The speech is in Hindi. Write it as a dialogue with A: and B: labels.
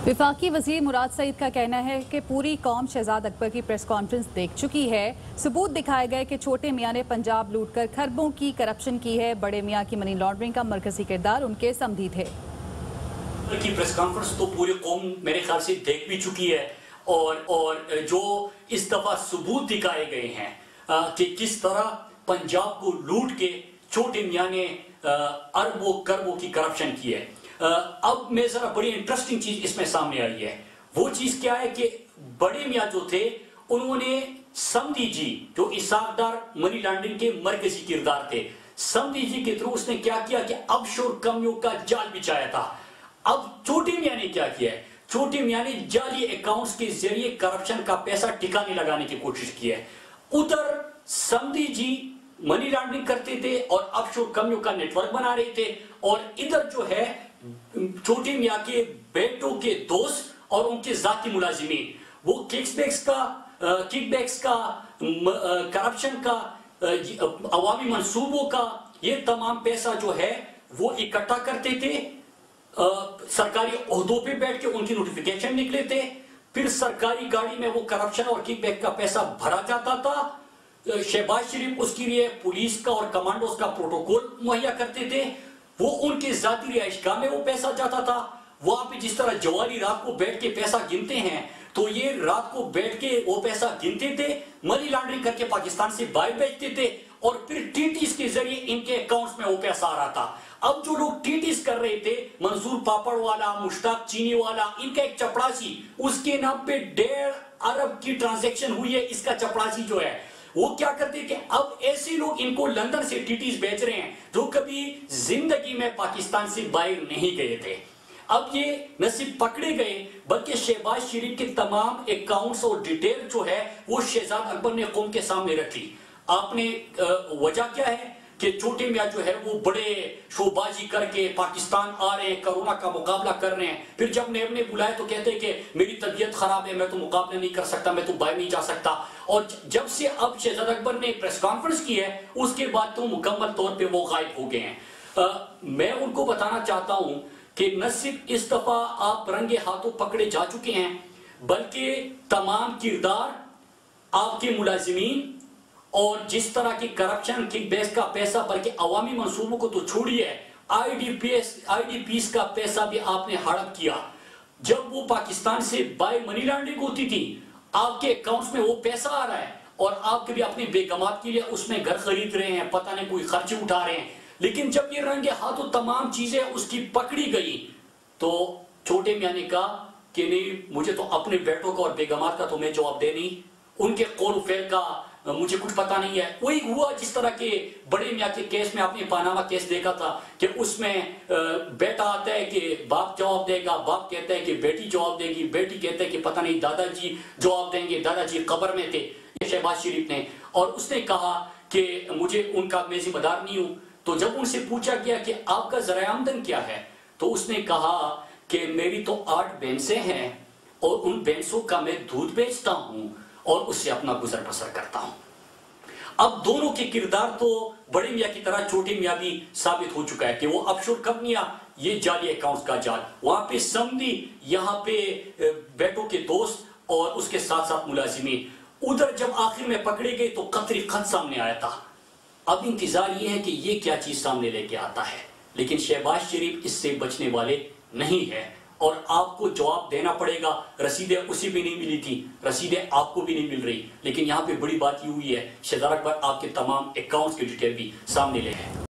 A: वफाकी वज़ीर मुराद सईद का कहना है कि पूरी कौम शहजाद अकबर की प्रेस कॉन्फ्रेंस देख चुकी है। सबूत दिखाए गए कि छोटे मियाँ ने पंजाब लूटकर खरबों की करप्शन की है। बड़े मियाँ की मनी लॉन्ड्रिंग का मरकजी किरदार उनके समधी थे।
B: की प्रेस कॉन्फ्रेंस तो पूरी कौम मेरे ख्याल से देख भी चुकी है और जो इस दफा सबूत दिखाए गए हैं कि किस तरह पंजाब को लूट के छोटे मियाँ ने अरबों करबों की करप्शन की है। अब मैं जरा बड़ी इंटरेस्टिंग चीज इसमें सामने आई है। वो चीज क्या है कि बड़े मियाँ जो थे उन्होंने समधी जी जो इसाकदार मनी लॉन्ड्रिंग के मरकजी किरदार थे, समधी जी के थ्रू उसने क्या किया कि ऑफशोर कंपनियों का जाल बिछाया था। अब छोटे मियाँ ने क्या किया है, छोटे मियाँ ने जाली अकाउंट्स के जरिए करप्शन का पैसा ठिकाने लगाने की कोशिश की है। उधर समधी जी मनी लॉन्ड्रिंग करते थे और ऑफशोर कंपनियों का नेटवर्क बना रहे थे, और इधर जो है छोटे मियाँ के बेटों के दोस्त और उनके जाती मुलाजिमीन वो किकबैक्स का करप्शन का अवामी मंसूबों का ये तमाम पैसा जो है वो इकट्ठा करते थे। सरकारी ओहदों पे बैठ के उनकी नोटिफिकेशन निकले थे, फिर सरकारी गाड़ी में वो करप्शन और किकबैक का पैसा भरा जाता था। शहबाज शरीफ उसके लिए पुलिस का और कमांडोज का प्रोटोकॉल मुहैया करते थे। वो उनके जाती रिहाइशगाह में वो पैसा जाता था। वहां पे जिस तरह जवारी रात को बैठ के पैसा गिनते हैं, तो ये रात को बैठ के वो पैसा गिनते थे, मनी लॉन्ड्रिंग करके पाकिस्तान से बाहर भेजते थे, और फिर टीटीस के जरिए इनके अकाउंट्स में वो पैसा आ रहा था। अब जो लोग टीटीस कर रहे थे, मंसूर पापड़ वाला, मुश्ताक चीनी वाला, इनका एक चपरासी, उसके नाम पे 1.5 अरब की ट्रांजैक्शन हुई है। इसका चपरासी जो है वो क्या करते कि अब ऐसे लोग इनको लंदन से टीटीस बेच रहे हैं जो कभी जिंदगी में पाकिस्तान से बाहर नहीं गए थे। अब ये न सिर्फ पकड़े गए बल्कि शहबाज शरीफ के तमाम अकाउंट्स और डिटेल जो है वो शहजाद अकबर ने कौम के सामने रखी। आपने वजह क्या है कि छोटे मियाँ जो है वो बड़े शोबाजी करके पाकिस्तान आ रहे हैं, कोरोना का मुकाबला कर रहे हैं, फिर जब नेब ने बुलाया तो कहते हैं कि मेरी तबीयत खराब है, मैं तो मुकाबला नहीं कर सकता, मैं तो बाहर नहीं जा सकता। और जब से अब शहजाद अकबर ने प्रेस कॉन्फ्रेंस की है उसके बाद तो मुकम्मल तौर पर वो गायब हो गए हैं। मैं उनको बताना चाहता हूं कि न सिर्फ इस दफा आप रंगे हाथों पकड़े जा चुके हैं, बल्कि तमाम किरदार आपके मुलाजिमीन और जिस तरह की करप्शन किकबैक्स का पैसा बल्कि अवामी मंसूबों को तो छोड़िए, आईडीपीएस का पैसा भी आपने हड़प किया। जब वो पाकिस्तान से बाय मनी लॉन्ड्रिंग होती थी, आपके अकाउंट्स में वो पैसा आ रहा है और आप कभी अपने बेगमात के लिए उसमें घर खरीद रहे हैं, पता नहीं कोई खर्चे उठा रहे हैं। लेकिन जब ये रंगे हाथों तमाम चीजें उसकी पकड़ी गई तो छोटे मियाँ ने कहा कि नहीं, मुझे तो अपने बेटों का और बेगमात का तो मैं जवाब दे नहीं, उनके कौल फेल का मुझे कुछ पता नहीं है। वही हुआ जिस तरह के बड़े मियाँ के केस में आपने पानामा केस देखा था कि उसमें बेटा आता है कि बाप जवाब देगा, बाप कहता है कि बेटी जवाब देगी, बेटी कहता है कि पता नहीं दादाजी जवाब देंगे, दादाजी कब्र में थे, शहबाज शरीफ ने। और उसने कहा कि मुझे उनका मैं जिम्मेदार नहीं हूं। तो जब उनसे पूछा गया कि आपका जराए आमदन क्या है, तो उसने कहा कि मेरी तो 8 भैंसें हैं और उन भैंसों का मैं दूध बेचता हूं और उससे अपना गुजर बसर करता हूं। अब दोनों के किरदार तो बड़े मियाँ की तरह छोटे मियाँ भी साबित हो चुका है कि वो ऑफशोर कंपनियां, ये जाली अकाउंट्स का जाल, वहां पे समधी, यहाँ पे बेटों के दोस्त और उसके साथ साथ मुलाजिमीन। उधर जब आखिर में पकड़े गए तो कतरी खत सामने आया था। अब इंतजार ये है कि ये क्या चीज सामने लेके आता है, लेकिन शहबाज शरीफ इससे बचने वाले नहीं है और आपको जवाब देना पड़ेगा। रसीदें उसी भी नहीं मिली थी, रसीदें आपको भी नहीं मिल रही, लेकिन यहाँ पे बड़ी बात ये हुई है शहजाद अकबर आपके तमाम अकाउंट्स की डिटेल भी सामने ले हैं।